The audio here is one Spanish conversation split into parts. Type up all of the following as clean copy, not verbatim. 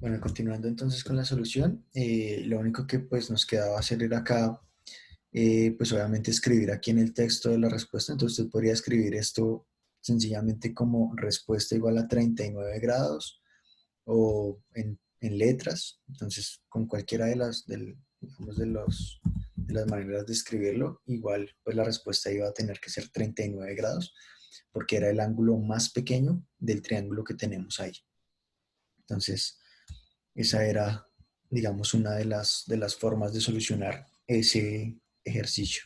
Bueno, continuando entonces con la solución, lo único que pues nos quedaba hacer era acá, pues obviamente escribir aquí en el texto de la respuesta. Entonces usted podría escribir esto sencillamente como respuesta igual a 39 grados o en letras. Entonces con cualquiera de digamos, de las maneras de escribirlo, igual pues la respuesta iba a tener que ser 39 grados porque era el ángulo más pequeño del triángulo que tenemos ahí. Entonces, esa era, digamos, una de las formas de solucionar ese ejercicio.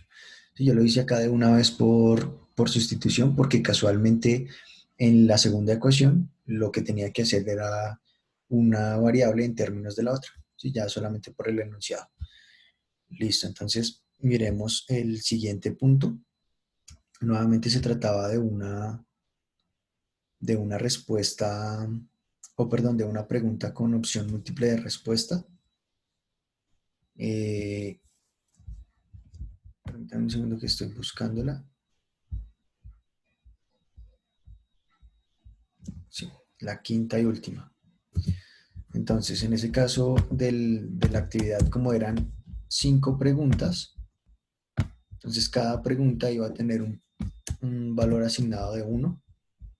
Yo lo hice acá de una vez por sustitución, porque casualmente en la segunda ecuación lo que tenía que hacer era una variable en términos de la otra, ¿sí? Ya solamente por el enunciado. Listo, entonces miremos el siguiente punto. Nuevamente se trataba de una respuesta, o perdón, de una pregunta con opción múltiple de respuesta. Eh, Permítanme un segundo que estoy buscándola. Sí, la quinta y última. Entonces, en ese caso de la actividad, como eran 5 preguntas, entonces cada pregunta iba a tener un valor asignado de 1.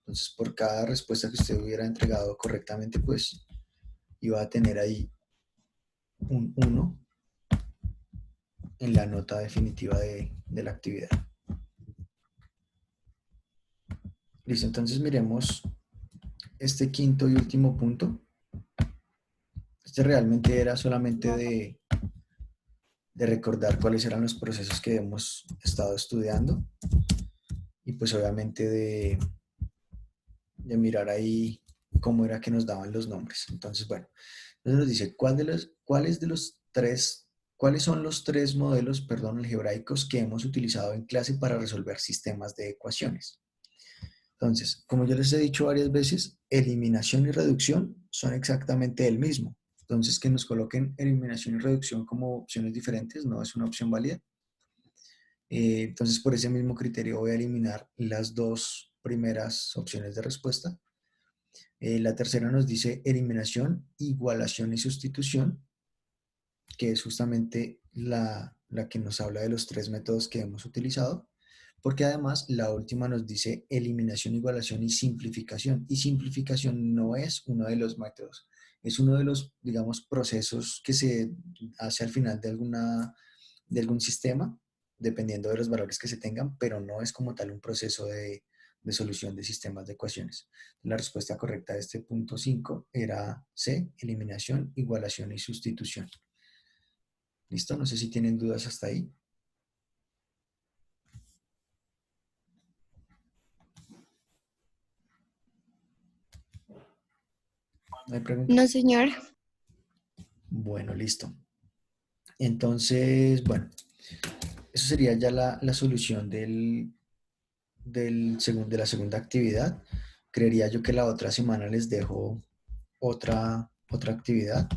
Entonces, por cada respuesta que usted hubiera entregado correctamente, pues iba a tener ahí un 1 en la nota definitiva de la actividad. Listo, entonces miremos este quinto y último punto. Este realmente era solamente de recordar cuáles eran los procesos que hemos estado estudiando y pues obviamente de mirar ahí cómo era que nos daban los nombres. Entonces, bueno, entonces nos dice cuáles son los tres modelos, perdón, algebraicos que hemos utilizado en clase para resolver sistemas de ecuaciones. Entonces, como yo les he dicho varias veces, eliminación y reducción son exactamente el mismo. Entonces, que nos coloquen eliminación y reducción como opciones diferentes no es una opción válida. Entonces, por ese mismo criterio voy a eliminar las dos primeras opciones de respuesta. La tercera nos dice eliminación, igualación y sustitución, que es justamente la que nos habla de los tres métodos que hemos utilizado, porque además la última nos dice eliminación, igualación y simplificación. Y simplificación no es uno de los métodos, es uno de los, digamos, procesos que se hace al final de algún sistema, dependiendo de los valores que se tengan, pero no es como tal un proceso de solución de sistemas de ecuaciones. La respuesta correcta de este punto 5 era C, eliminación, igualación y sustitución. ¿Listo? No sé si tienen dudas hasta ahí. ¿No hay No, preguntas? señor. Bueno, listo. Entonces, bueno, eso sería ya la solución de la segunda actividad. Creería yo que la otra semana les dejo otra actividad,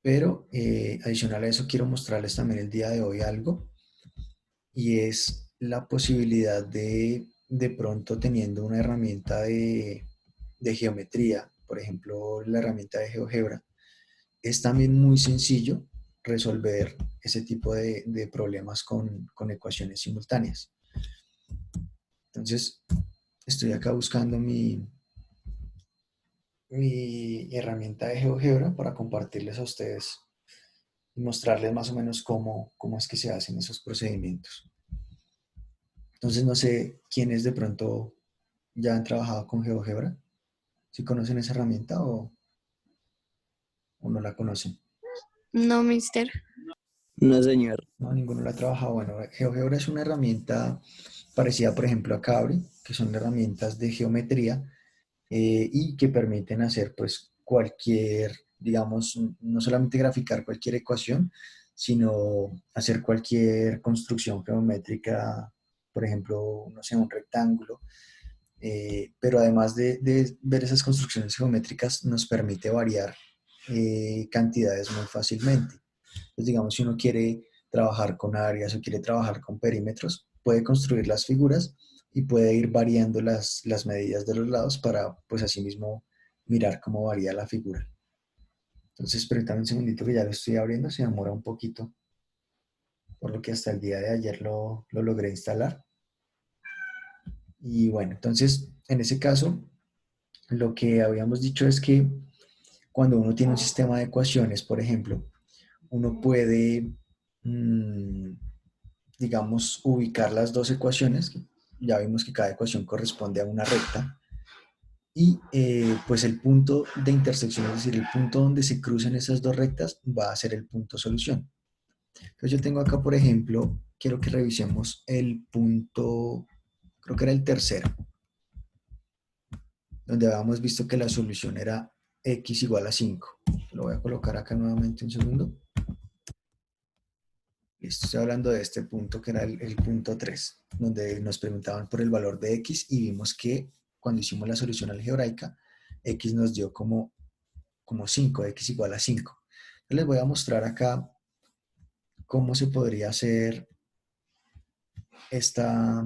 pero adicional a eso quiero mostrarles también el día de hoy algo y es la posibilidad de pronto teniendo una herramienta de geometría, por ejemplo, la herramienta de GeoGebra, es también muy sencillo resolver ese tipo de problemas con ecuaciones simultáneas. Entonces, estoy acá buscando mi herramienta de GeoGebra para compartirles a ustedes y mostrarles más o menos cómo es que se hacen esos procedimientos. Entonces, no sé quiénes de pronto ya han trabajado con GeoGebra, si conocen esa herramienta o no la conocen. No, mister. No, señor. No, ninguno la ha trabajado. Bueno, GeoGebra es una herramienta parecida, por ejemplo, a Cabri, que son herramientas de geometría y que permiten hacer pues cualquier, digamos, no solamente graficar cualquier ecuación, sino hacer cualquier construcción geométrica, por ejemplo, no sé, un rectángulo. Pero además de ver esas construcciones geométricas, nos permite variar cantidades muy fácilmente. Entonces, digamos, si uno quiere trabajar con áreas o quiere trabajar con perímetros, puede construir las figuras y puede ir variando las medidas de los lados para, pues, asimismo mirar cómo varía la figura. Entonces, permítanme un segundito que ya lo estoy abriendo, se demora un poquito, por lo que hasta el día de ayer lo logré instalar. Y bueno, entonces, en ese caso, lo que habíamos dicho es que cuando uno tiene un sistema de ecuaciones, por ejemplo, uno puede, digamos, ubicar las dos ecuaciones. Ya vimos que cada ecuación corresponde a una recta. Y pues el punto de intersección, es decir, el punto donde se cruzan esas dos rectas, va a ser el punto solución. Entonces yo tengo acá, por ejemplo, quiero que revisemos el punto, creo que era el tercero, donde habíamos visto que la solución era x igual a 5. Lo voy a colocar acá nuevamente un segundo. Listo, estoy hablando de este punto que era el punto 3, donde nos preguntaban por el valor de x y vimos que cuando hicimos la solución algebraica, x nos dio como 5, x igual a 5. Les voy a mostrar acá cómo se podría hacer esta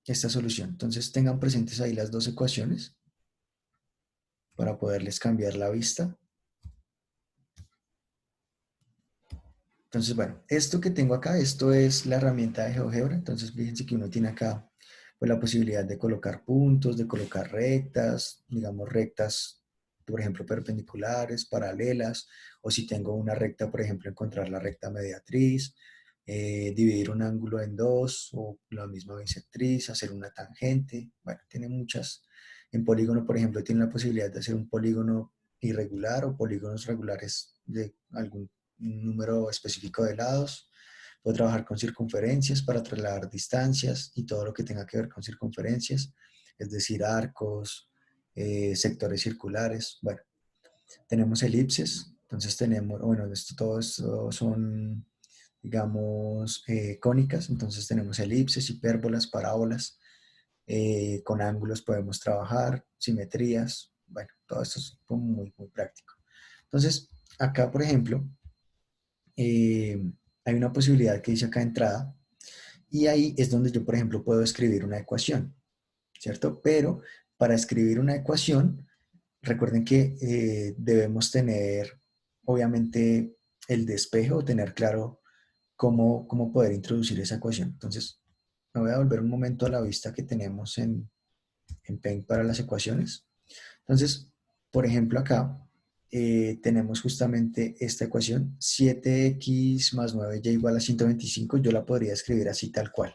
solución. Entonces tengan presentes ahí las dos ecuaciones para poderles cambiar la vista. Entonces, bueno, esto que tengo acá, esto es la herramienta de GeoGebra. Entonces, fíjense que uno tiene acá pues, la posibilidad de colocar puntos, de colocar rectas, digamos rectas, por ejemplo, perpendiculares, paralelas, o si tengo una recta, por ejemplo, encontrar la recta mediatriz, dividir un ángulo en dos, o la misma bisectriz, hacer una tangente. Bueno, tiene muchas. En polígono, por ejemplo, tiene la posibilidad de hacer un polígono irregular o polígonos regulares de algún número específico de lados. Puedo trabajar con circunferencias para trasladar distancias y todo lo que tenga que ver con circunferencias, es decir, arcos, sectores circulares. Bueno, tenemos elipses, entonces tenemos, bueno, todo esto son, digamos, cónicas, entonces tenemos elipses, hipérbolas, parábolas, con ángulos podemos trabajar, simetrías, bueno, todo esto es como muy, muy práctico. Entonces, acá, por ejemplo, hay una posibilidad que dice acá entrada, y ahí es donde yo, por ejemplo, puedo escribir una ecuación, ¿cierto? Pero para escribir una ecuación, recuerden que debemos tener, obviamente, el despejo, tener claro cómo poder introducir esa ecuación. Entonces, me voy a volver un momento a la vista que tenemos en Paint para las ecuaciones. Entonces, por ejemplo, acá tenemos justamente esta ecuación, 7x más 9y igual a 125. Yo la podría escribir así tal cual.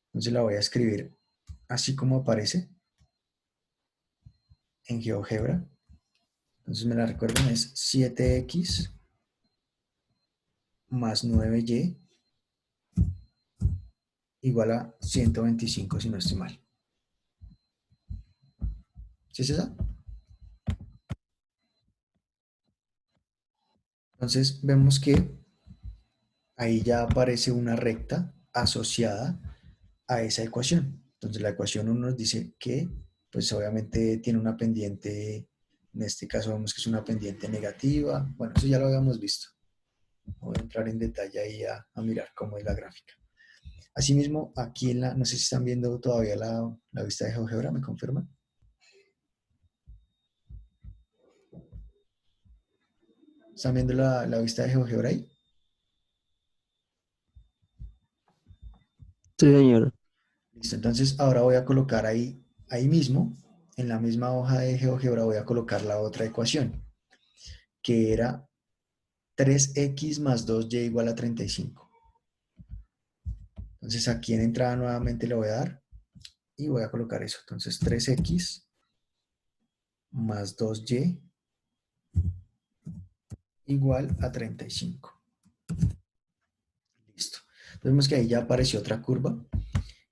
Entonces la voy a escribir así como aparece en GeoGebra. Entonces me la recuerdan, es 7x más 9y igual a 125, si no estoy mal. ¿Sí es esa? Entonces vemos que ahí ya aparece una recta asociada a esa ecuación. Entonces la ecuación 1 nos dice que, pues obviamente tiene una pendiente, en este caso vemos que es una pendiente negativa. Bueno, eso ya lo habíamos visto. Voy a entrar en detalle ahí a mirar cómo es la gráfica. Asimismo, aquí en no sé si están viendo todavía la vista de GeoGebra, ¿me confirman? ¿Están viendo la vista de GeoGebra ahí? Sí, señor. Listo, entonces ahora voy a colocar ahí mismo, en la misma hoja de GeoGebra voy a colocar la otra ecuación, que era 3x más 2y igual a 35. Entonces aquí en entrada nuevamente le voy a dar y voy a colocar eso. Entonces 3x más 2y igual a 35. Listo. Entonces vemos que ahí ya apareció otra curva.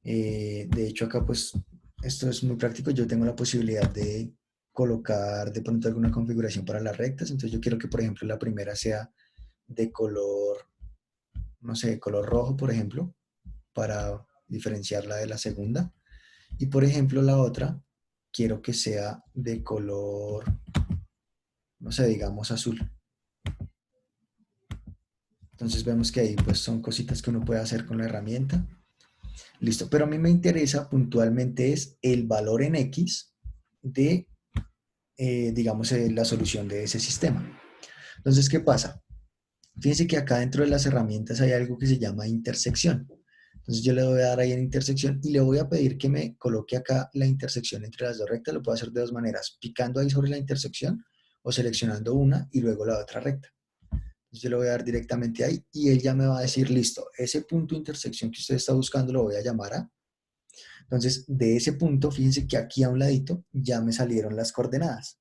De hecho acá pues esto es muy práctico. Yo tengo la posibilidad de colocar de pronto alguna configuración para las rectas. Entonces yo quiero que por ejemplo la primera sea de color, no sé, de color rojo por ejemplo, para diferenciarla de la segunda. Y por ejemplo la otra quiero que sea de color, no sé, digamos azul. Entonces vemos que ahí pues son cositas que uno puede hacer con la herramienta. Listo, pero a mí me interesa puntualmente es el valor en X de digamos, la solución de ese sistema. Entonces, ¿qué pasa? Fíjense que acá dentro de las herramientas hay algo que se llama intersección. Entonces yo le voy a dar ahí en intersección y le voy a pedir que me coloque acá la intersección entre las dos rectas. Lo puedo hacer de dos maneras, picando ahí sobre la intersección o seleccionando una y luego la otra recta. Entonces yo le voy a dar directamente ahí y él ya me va a decir, listo, ese punto de intersección que usted está buscando lo voy a llamar A. Entonces de ese punto, fíjense que aquí a un ladito ya me salieron las coordenadas.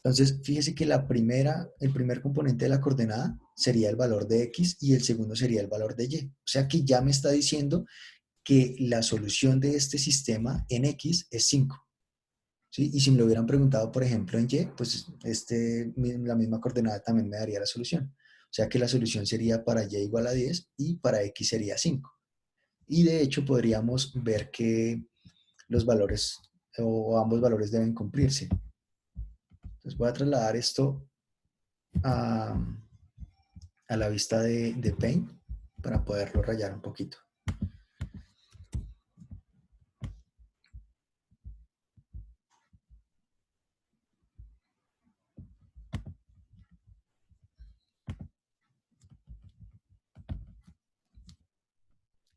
Entonces, fíjese que el primer componente de la coordenada sería el valor de x y el segundo sería el valor de y. O sea que ya me está diciendo que la solución de este sistema en x es 5. ¿Sí? Y si me lo hubieran preguntado, por ejemplo, en y, pues la misma coordenada también me daría la solución. O sea que la solución sería para y igual a 10 y para x sería 5. Y de hecho podríamos ver que los valores o ambos valores deben cumplirse. Entonces voy a trasladar esto a, a la vista de Paint para poderlo rayar un poquito.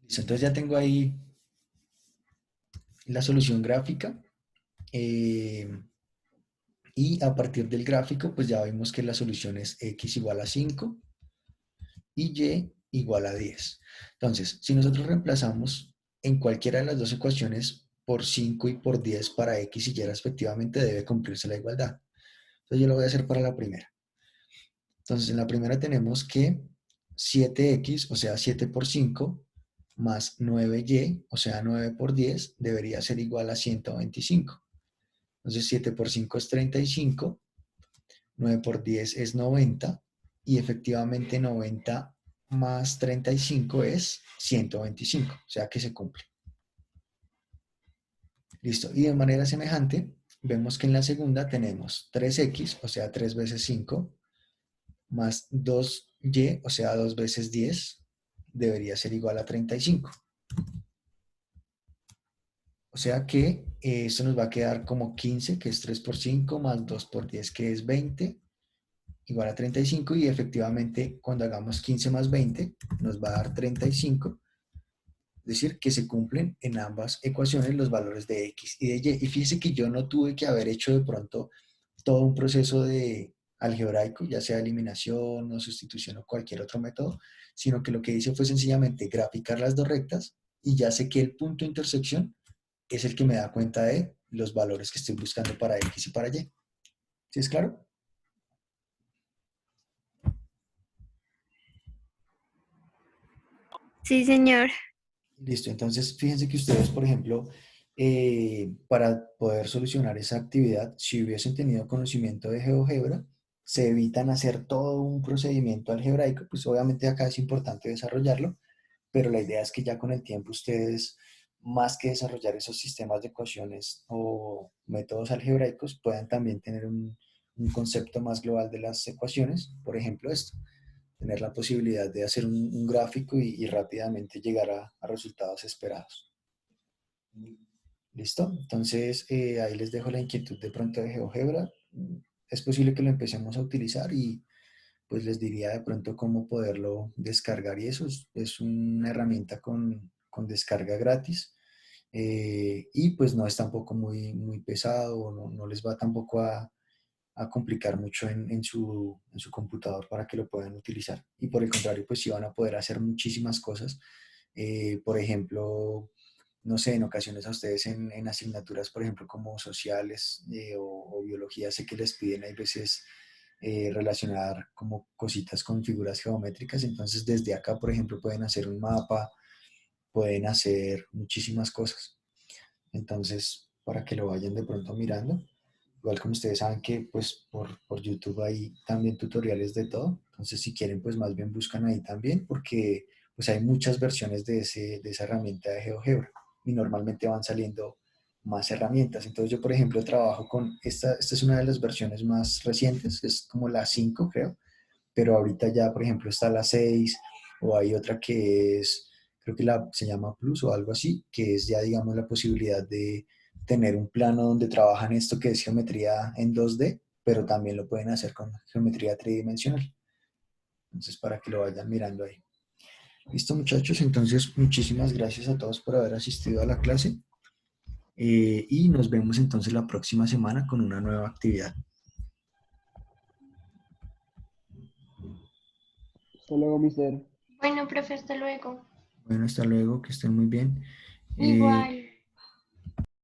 Listo, entonces ya tengo ahí la solución gráfica y a partir del gráfico pues ya vimos que la solución es x igual a 5 y y igual a 10. Entonces, si nosotros reemplazamos en cualquiera de las dos ecuaciones por 5 y por 10 para x y y respectivamente, debe cumplirse la igualdad. Entonces yo lo voy a hacer para la primera. Entonces en la primera tenemos que 7x, o sea 7 por 5, más 9y, o sea 9 por 10, debería ser igual a 125. Entonces 7 por 5 es 35, 9 por 10 es 90, y efectivamente 90 más 35 es 125, o sea que se cumple. Listo, y de manera semejante, vemos que en la segunda tenemos 3x, o sea 3 veces 5, más 2y, o sea 2 veces 10, debería ser igual a 35. O sea que esto nos va a quedar como 15, que es 3 por 5, más 2 por 10, que es 20, igual a 35, y efectivamente cuando hagamos 15 más 20, nos va a dar 35, es decir, que se cumplen en ambas ecuaciones los valores de x y de y. Y fíjese que yo no tuve que haber hecho de pronto todo un proceso de algebraico, ya sea eliminación o sustitución o cualquier otro método, sino que lo que hice fue sencillamente graficar las dos rectas y ya sé que el punto de intersección es el que me da cuenta de los valores que estoy buscando para x y para y. ¿Sí es claro? Sí, señor. Listo, entonces fíjense que ustedes, por ejemplo, para poder solucionar esa actividad, si hubiesen tenido conocimiento de GeoGebra, se evitan hacer todo un procedimiento algebraico, pues obviamente acá es importante desarrollarlo, pero la idea es que ya con el tiempo ustedes, más que desarrollar esos sistemas de ecuaciones o métodos algebraicos, puedan también tener un concepto más global de las ecuaciones, por ejemplo esto, tener la posibilidad de hacer un gráfico y rápidamente llegar a resultados esperados. ¿Listo? Entonces ahí les dejo la inquietud de pronto de GeoGebra. Es posible que lo empecemos a utilizar y pues les diría de pronto cómo poderlo descargar y eso es una herramienta con descarga gratis y pues no es tampoco muy pesado, no les va tampoco a complicar mucho en su computador para que lo puedan utilizar. Y por el contrario, pues sí van a poder hacer muchísimas cosas. Por ejemplo, no sé, en ocasiones a ustedes en asignaturas, por ejemplo, como sociales o biología, sé que les piden, hay veces relacionar como cositas con figuras geométricas. Entonces, desde acá, por ejemplo, pueden hacer un mapa, pueden hacer muchísimas cosas. Entonces, para que lo vayan de pronto mirando. Igual como ustedes saben que pues por YouTube hay también tutoriales de todo. Entonces, si quieren, pues más bien buscan ahí también porque pues hay muchas versiones de esa herramienta de GeoGebra y normalmente van saliendo más herramientas. Entonces yo, por ejemplo, trabajo con esta es una de las versiones más recientes, es como la 5 creo, pero ahorita ya, por ejemplo, está la 6 o hay otra que es, creo que se llama Plus o algo así, que es ya, digamos, la posibilidad de tener un plano donde trabajan esto que es geometría en 2D, pero también lo pueden hacer con geometría tridimensional. Entonces, para que lo vayan mirando ahí. Listo, muchachos. Entonces, muchísimas gracias a todos por haber asistido a la clase. Y nos vemos entonces la próxima semana con una nueva actividad. Hasta luego, mister. Bueno, profe, hasta luego. Bueno, hasta luego, que estén muy bien. Igual.